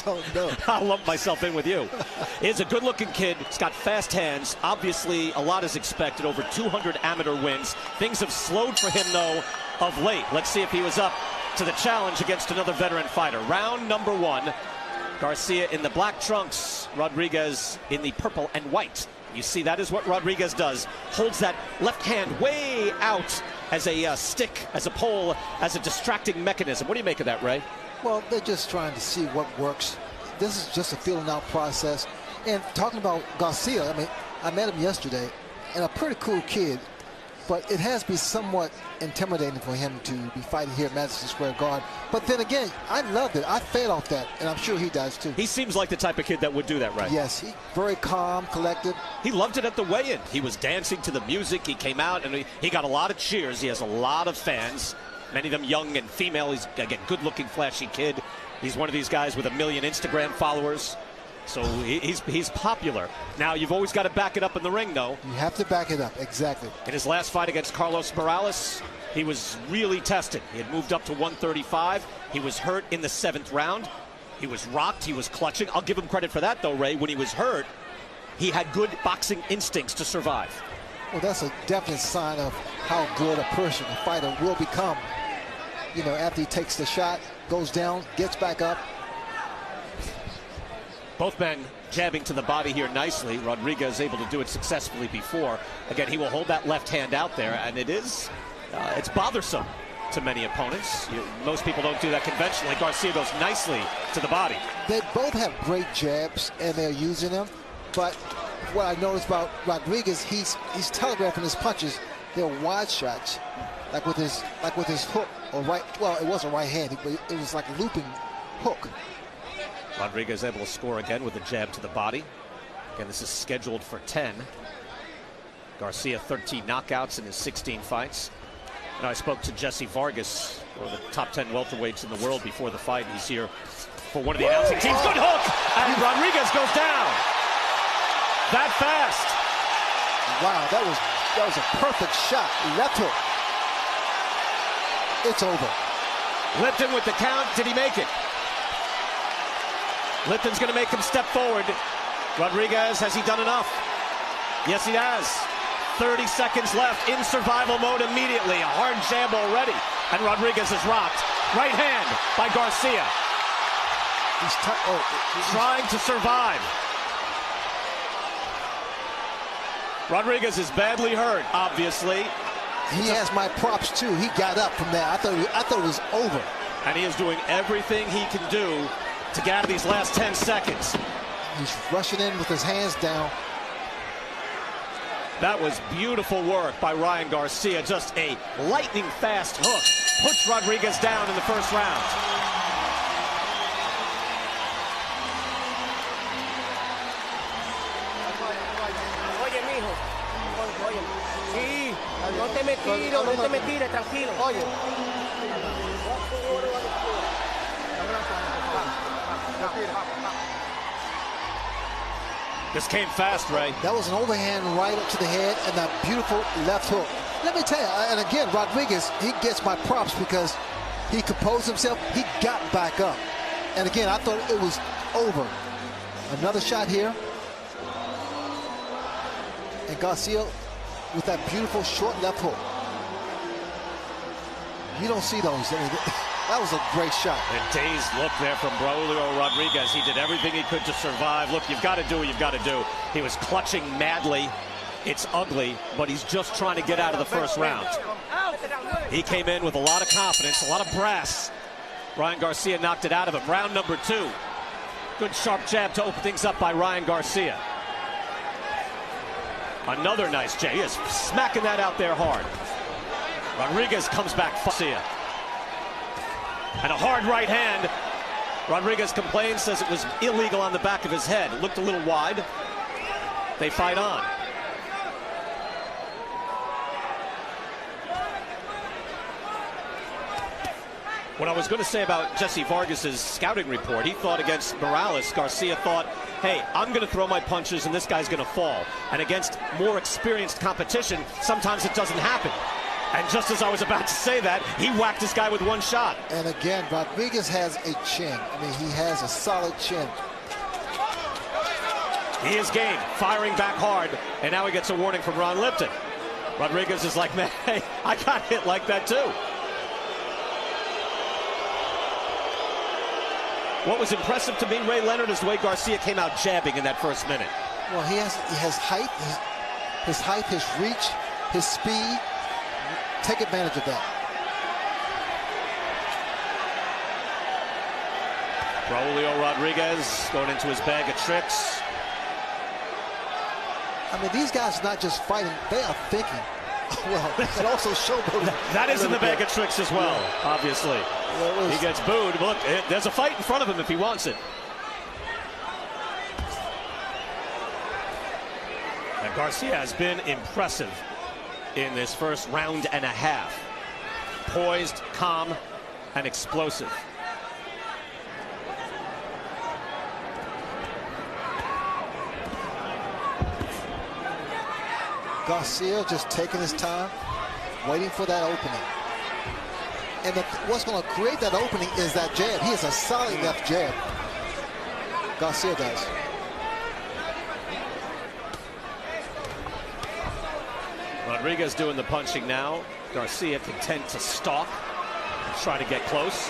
Don't know. I'll lump myself in with you. He's a good-looking kid. He's got fast hands. Obviously, a lot is expected. Over 200 amateur wins. Things have slowed for him, though, of late. Let's see if he was up to the challenge against another veteran fighter. Round number one. Garcia in the black trunks. Rodriguez in the purple and white. You see, that is what Rodriguez does. Holds that left hand way out as a stick, as a pole, as a distracting mechanism. What do you make of that, Ray? Well, they're just trying to see what works. This is just a feeling out process. And talking about Garcia, I mean, I met him yesterday, and a pretty cool kid, but it has been somewhat intimidating for him to be fighting here at Madison Square Garden. But then again, I loved it. I fed off that, and I'm sure he does too. He seems like the type of kid that would do that, right? Yes, he very calm, collected. He loved it at the weigh-in. He was dancing to the music. He came out, and he got a lot of cheers. He has a lot of fans. Many of them young and female. He's, again, good-looking, flashy kid. He's one of these guys with 1 million Instagram followers. So he's popular. Now, you've always got to back it up in the ring, though. You have to back it up, exactly. In his last fight against Carlos Morales, he was really tested. He had moved up to 135. He was hurt in the 7th round. He was rocked. He was clutching. I'll give him credit for that, though, Ray. When he was hurt, he had good boxing instincts to survive. Well, that's a definite sign of how good a person, a fighter, will become. You know, after he takes the shot, goes down, gets back up. Both men jabbing to the body here nicely. Rodriguez able to do it successfully before. Again, he will hold that left hand out there, and it's bothersome to many opponents. Most people don't do that conventionally. Garcia goes nicely to the body. They both have great jabs, and they're using them. But what I noticed about Rodriguez, he's telegraphing his punches. They're wide shots, like with his hook or right. Well, it wasn't right hand, but it was like a looping hook. Rodriguez able to score again with a jab to the body. Again, this is scheduled for 10. Garcia 13 knockouts in his 16 fights. And I spoke to Jesse Vargas, one of the top 10 welterweights in the world, before the fight. He's here for one of the announcing teams. Good hook! And Rodriguez goes down. That fast. Wow, that was a perfect shot. Left hook. It's over. Lipton with the count. Did he make it? Lipton's going to make him step forward. Rodriguez, has he done enough? Yes, he has. 30 seconds left, in survival mode immediately. A hard jab already, and Rodriguez is rocked. Right hand by Garcia. He's trying to survive. Rodriguez is badly hurt, obviously. He has my props too. He got up from there. I thought it was over. And he is doing everything he can do to get out of these last 10 seconds. He's rushing in with his hands down. That was beautiful work by Ryan Garcia. Just a lightning fast hook. Puts Rodriguez down in the first round. Oye, mijo. Oye. Sí. No te me tires, no te me tires, tranquilo. Oye. This came fast, Ray. That was an overhand right up to the head and that beautiful left hook. Let me tell you, and again, Rodriguez, he gets my props because he composed himself. He got back up. And again, I thought it was over. Another shot here. And Garcia with that beautiful short left hook. You don't see those. I mean, that was a great shot. A dazed look there from Braulio Rodriguez. He did everything he could to survive. Look, you've got to do what you've got to do. He was clutching madly. It's ugly, but he's just trying to get out of the first round. He came in with a lot of confidence, a lot of brass. Ryan Garcia knocked it out of him. Round number 2. Good sharp jab to open things up by Ryan Garcia. Another nice jab. He is smacking that out there hard. Rodriguez comes back. Garcia. And a hard right hand. Rodriguez complains, says it was illegal on the back of his head. It looked a little wide. They fight on. What I was going to say about Jesse Vargas's scouting report, he thought against Morales, Garcia thought, hey, I'm going to throw my punches and this guy's going to fall. And against more experienced competition, sometimes it doesn't happen. And just as I was about to say that, he whacked this guy with one shot. And again, Rodriguez has a chin. I mean, he has a solid chin. He is game, firing back hard, and now he gets a warning from Ron Lipton. Rodriguez is like, man, hey, I got hit like that too. What was impressive to me, Ray Leonard, is the way Garcia came out jabbing in that first minute. Well, he has height, his height, his reach, his speed. Take advantage of that. Raulio Rodriguez going into his bag of tricks. I mean, these guys are not just fighting, they are thinking. Well, and also showboating. That is in the bag of tricks as well, obviously. Well, he gets booed. Look, there's a fight in front of him if he wants it. And Garcia has been impressive in this first round and a half. Poised, calm, and explosive. Garcia just taking his time, waiting for that opening. And what's going to create that opening is that jab. He has a solid left jab. Garcia does. Rodriguez doing the punching now. Garcia content to stalk and try to get close.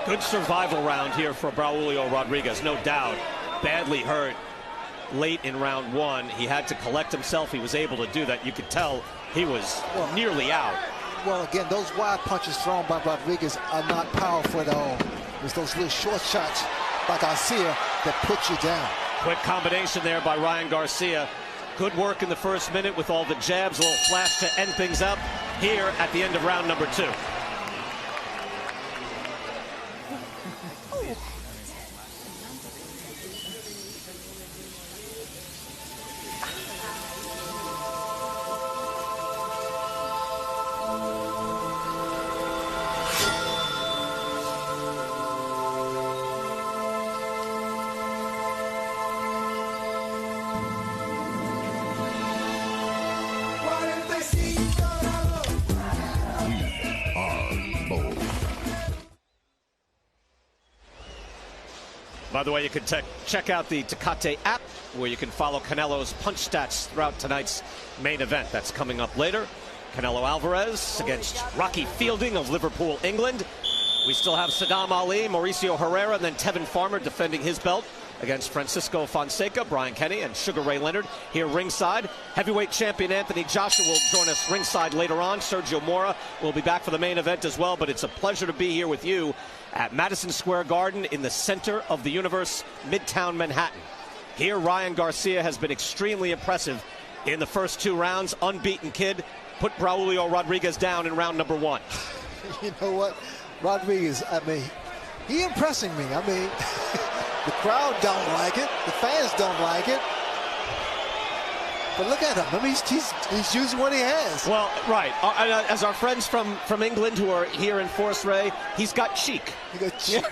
Good survival round here for Raulio Rodriguez, no doubt. Badly hurt late in round one. He had to collect himself. He was able to do that. You could tell he was nearly out. Well, again, those wide punches thrown by Rodriguez are not powerful at all. It's those little short shots by Garcia that put you down. Quick combination there by Ryan Garcia. Good work in the first minute with all the jabs. A little flash to end things up here at the end of round number 2. By the way, you can check out the Tecate app where you can follow Canelo's punch stats throughout tonight's main event. That's coming up later. Canelo Alvarez against Rocky Fielding of Liverpool, England. We still have Saddam Ali, Mauricio Herrera, and then Tevin Farmer defending his belt against Francisco Fonseca, Brian Kenny, and Sugar Ray Leonard here ringside. Heavyweight champion Anthony Joshua will join us ringside later on. Sergio Mora will be back for the main event as well, but it's a pleasure to be here with you at Madison Square Garden in the center of the universe, Midtown Manhattan. Here, Ryan Garcia has been extremely impressive in the first 2 rounds. Unbeaten kid, put Raulio Rodriguez down in round number 1. You know what? Rodriguez, I mean, he impressing me. I mean, the crowd don't like it. The fans don't like it. But look at him. I mean, he's using what he has. Well, right. As our friends from England who are here in force, Ray, he's got cheek. He got cheek.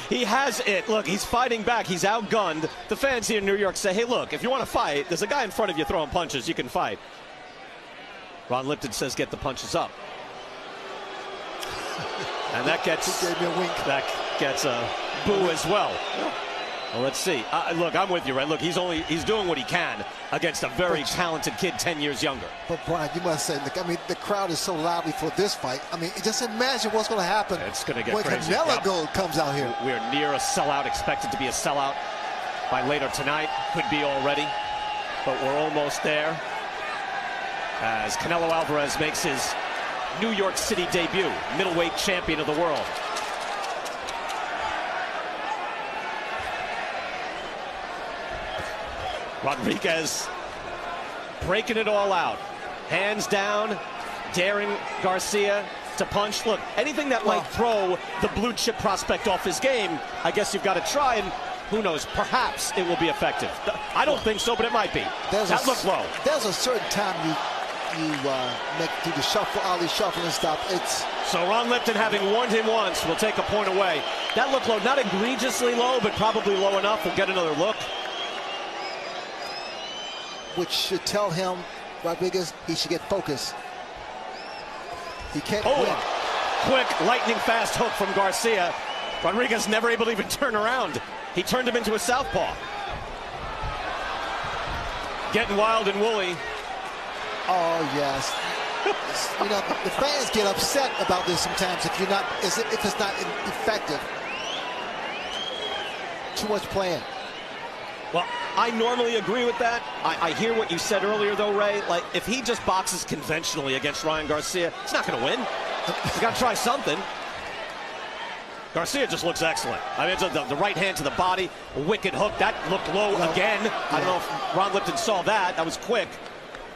he has it. Look, he's fighting back. He's outgunned. The fans here in New York say, hey, look, if you want to fight, there's a guy in front of you throwing punches. You can fight. Ron Lipton says get the punches up. And that gets, he gave me a wink. That gets a boo as well. Well, let's see. Look, I'm with you, right? Look, he's doing what he can against a very talented kid 10 years younger. But, Brian, you must say, look, I mean, the crowd is so lively for this fight. I mean, just imagine what's going to happen. It's going to get when crazy. Canelo comes out here. We're near a sellout, expected to be a sellout by later tonight. Could be already, but we're almost there. As Canelo Alvarez makes his New York City debut, middleweight champion of the world. Rodriguez breaking it all out. Hands down, daring Garcia to punch. Look, anything that might throw the blue chip prospect off his game, I guess you've got to try, and who knows, perhaps it will be effective. I don't think so, but it might be. That looked low. There's a certain time you do the shuffle, Ali shuffle and stop. It's so Ron Lipton, having warned him once, will take a point away. That looked low, not egregiously low, but probably low enough. We'll get another look. Which should tell him, Rodriguez, he should get focused. He can't win. Quick, lightning fast hook from Garcia. Rodriguez never able to even turn around. He turned him into a southpaw. Getting wild and woolly. Oh, yes. You know, the fans get upset about this sometimes if it's not effective. Too much playing. Well, I normally agree with that. I hear what you said earlier, though, Ray. Like, if he just boxes conventionally against Ryan Garcia, he's not going to win. He's got to try something. Garcia just looks excellent. I mean, it's the right hand to the body, a wicked hook. That looked low again. Yeah. I don't know if Ron Lipton saw that. That was quick.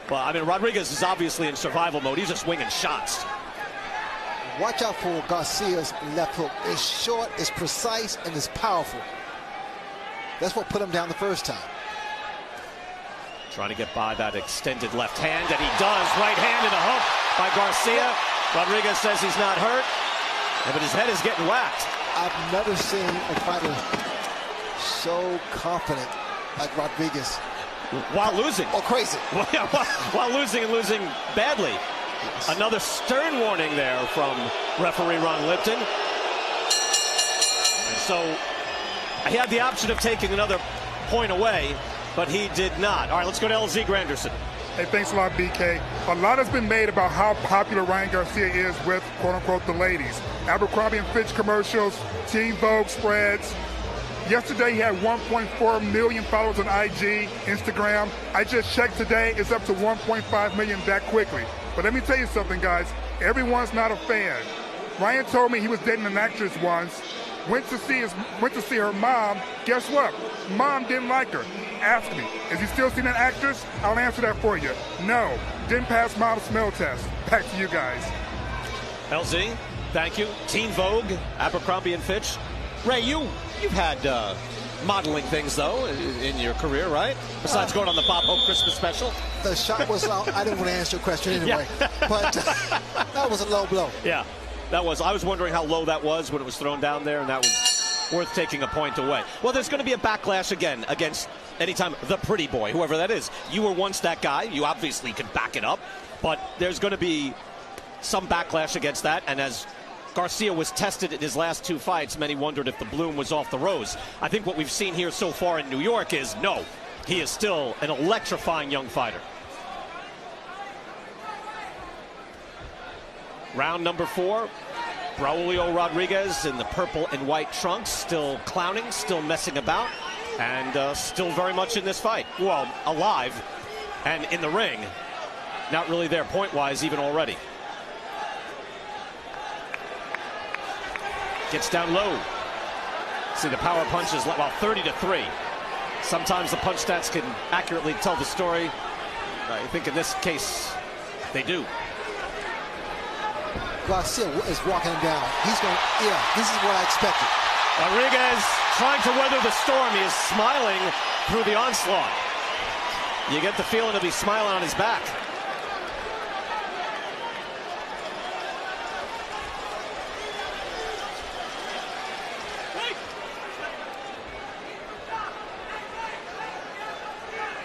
But, I mean, Rodriguez is obviously in survival mode. He's just winging shots. Watch out for Garcia's left hook. It's short, it's precise, and it's powerful. That's what put him down the first time. Trying to get by that extended left hand, and he does. Right hand and a hook by Garcia. Rodriguez says he's not hurt, but his head is getting whacked. I've never seen a fighter so confident like Rodriguez. While losing. Oh, crazy. While losing and losing badly. Yes. Another stern warning there from referee Ron Lipton. And so he had the option of taking another point away, but he did not. All right, let's go to LZ Granderson. Hey, thanks a lot, BK. A lot has been made about how popular Ryan Garcia is with, quote-unquote, the ladies. Abercrombie & Fitch commercials, Teen Vogue spreads. Yesterday, he had 1.4 million followers on IG, Instagram. I just checked today, it's up to 1.5 million that quickly. But let me tell you something, guys. Everyone's not a fan. Ryan told me he was dating an actress once. Went to see her mom. Guess what? Mom didn't like her. Ask me, is he still seeing an actress? I'll answer that for you. No, didn't pass mom's smell test. Back to you guys. LZ, thank you. Teen Vogue, Abercrombie & Fitch. Ray, you've had modeling things, though, in your career, right? Besides going on the Bob Hope Christmas special. The shot was low. I didn't want to answer your question anyway. Yeah. But that was a low blow. Yeah, that was. I was wondering how low that was when it was thrown down there, and that was worth taking a point away. Well, there's going to be a backlash again against anytime the pretty boy, whoever that is. You were once that guy. You obviously can back it up. But there's going to be some backlash against that, and as Garcia was tested in his last two fights, many wondered if the bloom was off the rose. I think what we've seen here so far in New York is no, he is still an electrifying young fighter. Round number 4, Braulio Rodriguez in the purple and white trunks, still clowning, still messing about, and still very much in this fight. Well, alive and in the ring. Not really there point-wise even already. Gets down low. See the power punches, well, 30-3. Sometimes the punch stats can accurately tell the story. I think in this case, they do. Garcia is walking him down. He's going, yeah, this is what I expected. Rodriguez trying to weather the storm. He is smiling through the onslaught. You get the feeling of he's smiling on his back.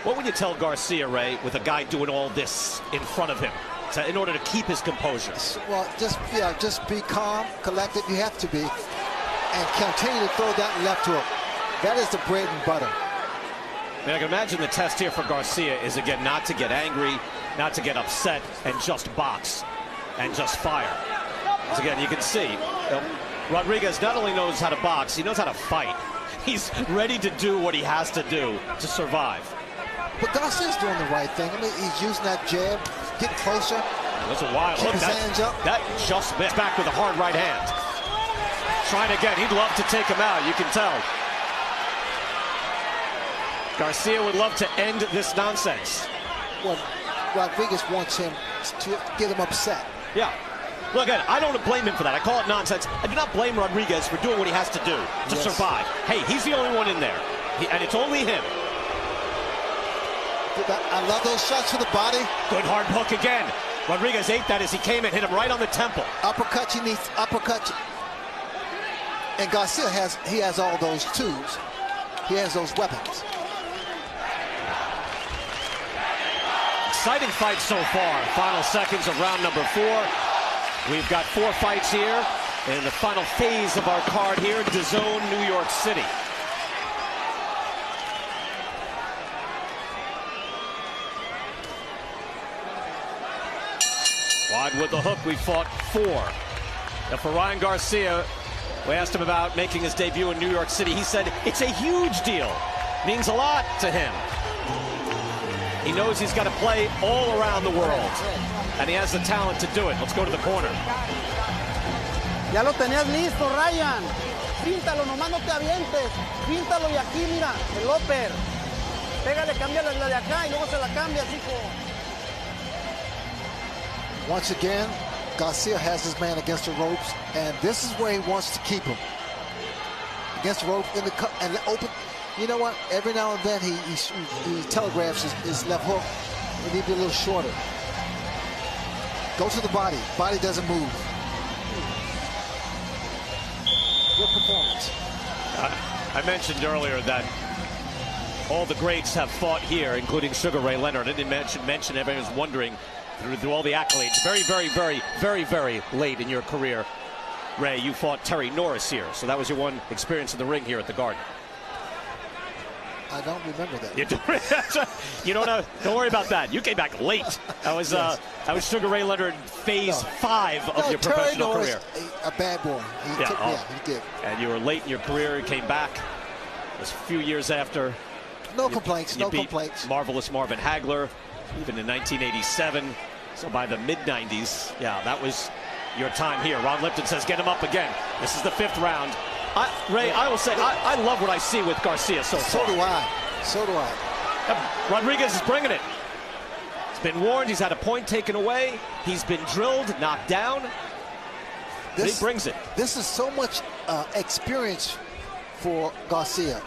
What would you tell Garcia, Ray, with a guy doing all this in front of him in order to keep his composure? Well, just be calm, collected. You have to be, and continue to throw that left hook. That is the bread and butter. I mean, I can imagine the test here for Garcia is, again, not to get angry, not to get upset, and just box and just fire. Because, again, you can see, Rodriguez not only knows how to box, he knows how to fight. He's ready to do what he has to do to survive. But Garcia's doing the right thing. I mean, he's using that jab, getting closer. That's a wild look. That just missed back with a hard right hand. Trying again. He'd love to take him out. You can tell. Garcia would love to end this nonsense. Well, Rodriguez wants him to get him upset. Yeah. Well, again, I don't blame him for that. I call it nonsense. I do not blame Rodriguez for doing what he has to do to survive. Hey, he's the only one in there. And it's only him. I love those shots to the body. Good hard hook again. Rodriguez ate that as he came and hit him right on the temple. Uppercut, he needs uppercut. And Garcia has all those tools. He has those weapons. Exciting fight so far. Final seconds of round number 4. We've got 4 fights here in the final phase of our card here, DAZN, New York City. Wide with the hook, we fought 4. Now for Ryan Garcia, we asked him about making his debut in New York City. He said it's a huge deal. Means a lot to him. He knows he's got to play all around the world. And he has the talent to do it. Let's go to the corner. Ya lo tenías listo, Ryan. Píntalo, nomás no te avientes. Píntalo y aquí, mira, el upper. Pégale, cámbiale la de acá y luego se la cambias, hijo. Once again, Garcia has his man against the ropes, and this is where he wants to keep him. Against the ropes in the cup and open. You know what? Every now and then he telegraphs his left hook. It need to be a little shorter. Go to the body. Body doesn't move. Good performance. I mentioned earlier that all the greats have fought here, including Sugar Ray Leonard. I didn't mention everyone was wondering through all the accolades. Very late in your career, Ray, you fought Terry Norris here. So that was your one experience in the ring here at the Garden. I don't remember that. You don't know. Don't worry about that. You came back late. That was Sugar Ray Leonard phase 5 of your Terry professional Norris, career. A bad boy. He did. And you were late in your career. You came back. It was a few years after. No complaints. You beat Marvelous Marvin Hagler, even in 1987. So by the mid-90s, yeah, that was your time here. Ron Lipton says, get him up again. This is the 5th round. Ray, I will say, I love what I see with Garcia so far. So do I. Rodriguez is bringing it. He's been warned. He's had a point taken away. He's been drilled, knocked down. He brings it. This is so much experience for Garcia.